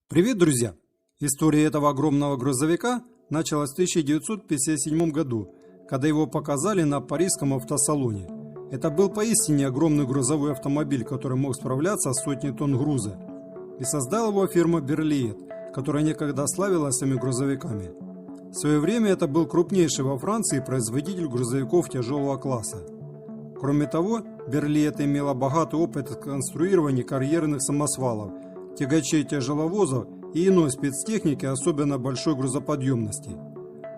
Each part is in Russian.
Привет, друзья! История этого огромного грузовика началась в 1957 году, когда его показали на парижском автосалоне. Это был поистине огромный грузовой автомобиль, который мог справляться с сотней тонн груза. И создала его фирма Берлиет, которая некогда славилась своими грузовиками. В свое время это был крупнейший во Франции производитель грузовиков тяжелого класса. Кроме того, Берлиет имела богатый опыт конструирования карьерных самосвалов, тягачей тяжеловозов и иной спецтехники особенно большой грузоподъемности.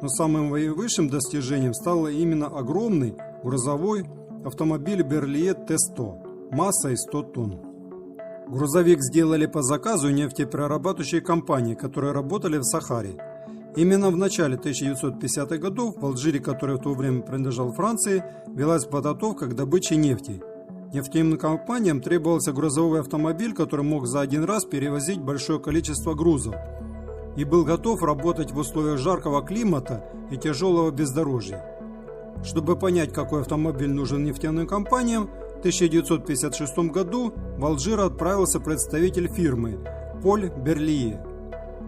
Но самым высшим достижением стал именно огромный грузовой автомобиль Берлиет Т100 массой 100 тонн. Грузовик сделали по заказу нефтеперерабатывающей компании, которые работали в Сахаре. Именно в начале 1950-х годов в Алжире, который в то время принадлежал Франции, велась подготовка к добыче нефти. Нефтяным компаниям требовался грузовой автомобиль, который мог за один раз перевозить большое количество грузов и был готов работать в условиях жаркого климата и тяжелого бездорожья. Чтобы понять, какой автомобиль нужен нефтяным компаниям, в 1956 году в Алжир отправился представитель фирмы Поль Берлие.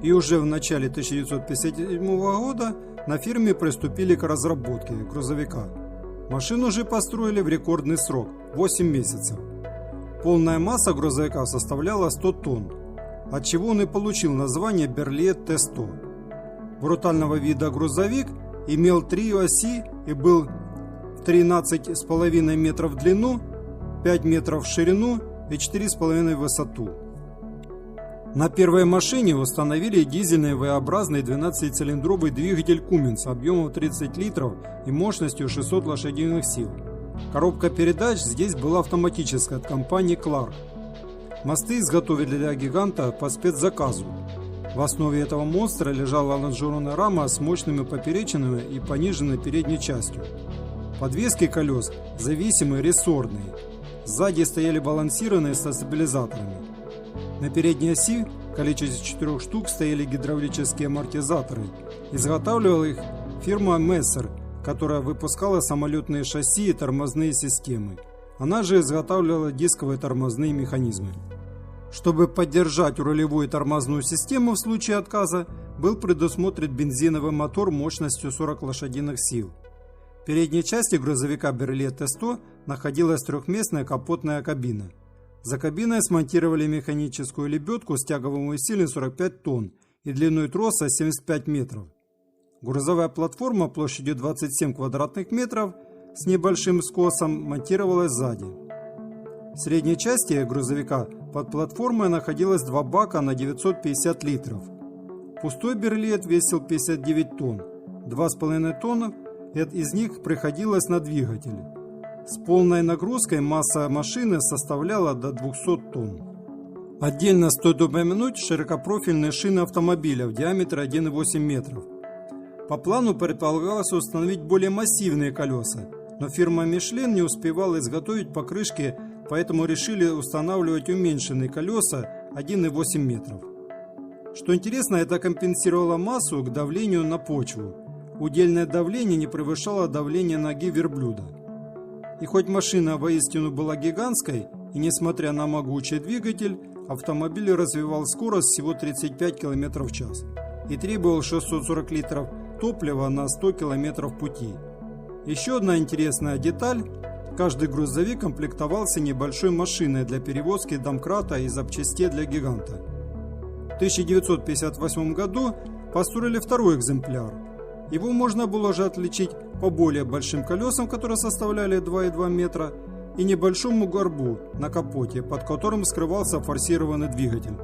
И уже в начале 1957 года на фирме приступили к разработке грузовика. Машину же построили в рекордный срок – 8 месяцев. Полная масса грузовика составляла 100 тонн, от чего он и получил название Берлиет Т100. Брутального вида грузовик имел 3 оси и был в 13,5 метров в длину, 5 метров в ширину и 4,5 в высоту. На первой машине установили дизельный V-образный 12-цилиндровый двигатель Cummins объемом 30 литров и мощностью 600 лошадиных сил. Коробка передач здесь была автоматическая от компании Clark. Мосты изготовили для гиганта по спецзаказу. В основе этого монстра лежала лонжеронная рама с мощными поперечинами и пониженной передней частью. Подвески колес зависимые рессорные. Сзади стояли балансированные со стабилизаторами. На передней оси в количестве 4 штук стояли гидравлические амортизаторы. Изготавливала их фирма Мессер, которая выпускала самолетные шасси и тормозные системы. Она же изготавливала дисковые тормозные механизмы. Чтобы поддержать рулевую и тормозную систему в случае отказа, был предусмотрен бензиновый мотор мощностью 40 лошадиных сил. В передней части грузовика Берлиет Т100 находилась трехместная капотная кабина. За кабиной смонтировали механическую лебедку с тяговым усилием 45 тонн и длиной троса 75 метров. Грузовая платформа площадью 27 квадратных метров с небольшим скосом монтировалась сзади. В средней части грузовика под платформой находилось 2 бака на 950 литров. Пустой Берлиет весил 59 тонн, 2,5 тонны из них приходилось на двигатель. С полной нагрузкой масса машины составляла до 200 тонн. Отдельно стоит упомянуть широкопрофильные шины автомобиля в диаметре 1,8 метров. По плану предполагалось установить более массивные колеса, но фирма Michelin не успевала изготовить покрышки, поэтому решили устанавливать уменьшенные колеса 1,8 метров. Что интересно, это компенсировало массу к давлению на почву. Удельное давление не превышало давление ноги верблюда. И хоть машина воистину была гигантской, и несмотря на могучий двигатель, автомобиль развивал скорость всего 35 км в час и требовал 640 литров топлива на 100 км пути. Еще одна интересная деталь – каждый грузовик комплектовался небольшой машиной для перевозки домкрата и запчастей для гиганта. В 1958 году построили второй экземпляр. Его можно было уже отличить по более большим колесам, которые составляли 2,2 метра, и небольшому горбу на капоте, под которым скрывался форсированный двигатель.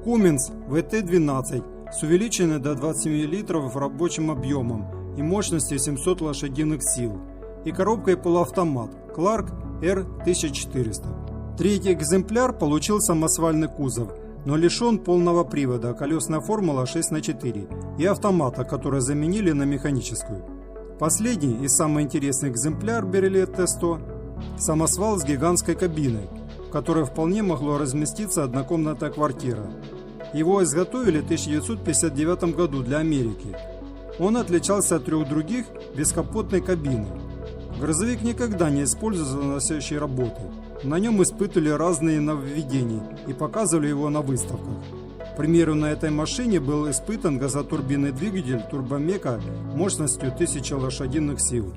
Cummins VT12 с увеличенной до 27 литров рабочим объемом и мощностью 700 лошадиных сил, и коробкой полуавтомат Clark R1400. Третий экземпляр получил самосвальный кузов, но лишен полного привода, колесная формула 6х4 и автомата, который заменили на механическую. Последний и самый интересный экземпляр Берлиет Т100 – самосвал с гигантской кабиной, в которой вполне могло разместиться однокомнатная квартира. Его изготовили в 1959 году для Америки. Он отличался от 3 других бескапотной кабины. Грузовик никогда не использовался для носящей работы. На нем испытывали разные нововведения и показывали его на выставках. примеру, на этой машине был испытан газотурбинный двигатель турбомека мощностью 1000 лошадиных сил.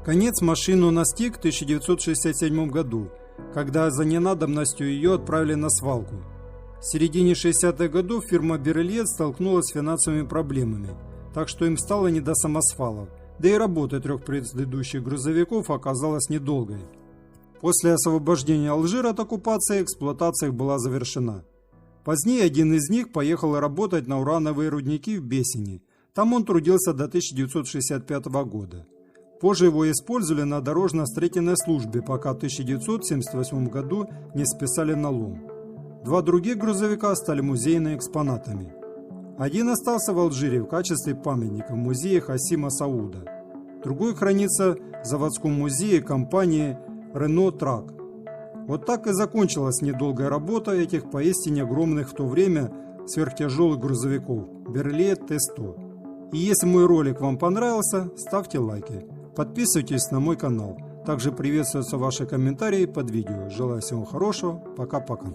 Конец машину настиг в 1967 году, когда за ненадобностью ее отправили на свалку. В середине 60-х годов фирма Берлет столкнулась с финансовыми проблемами, так что им стало не до самосвалов, да и работа 3 предыдущих грузовиков оказалась недолгой. После освобождения Алжира от оккупации эксплуатация их была завершена. Позднее один из них поехал работать на урановые рудники в Бесине. Там он трудился до 1965 года. Позже его использовали на дорожно-строительной службе, пока в 1978 году не списали налом. 2 других грузовика стали музейными экспонатами. Один остался в Алжире в качестве памятника в музее Хасима Сауда. Другой хранится в заводском музее компании Renault Truck. Вот так и закончилась недолгая работа этих поистине огромных в то время сверхтяжелых грузовиков Берлет Т-100. И если мой ролик вам понравился, ставьте лайки, подписывайтесь на мой канал. Также приветствуются ваши комментарии под видео. Желаю всего хорошего. Пока-пока.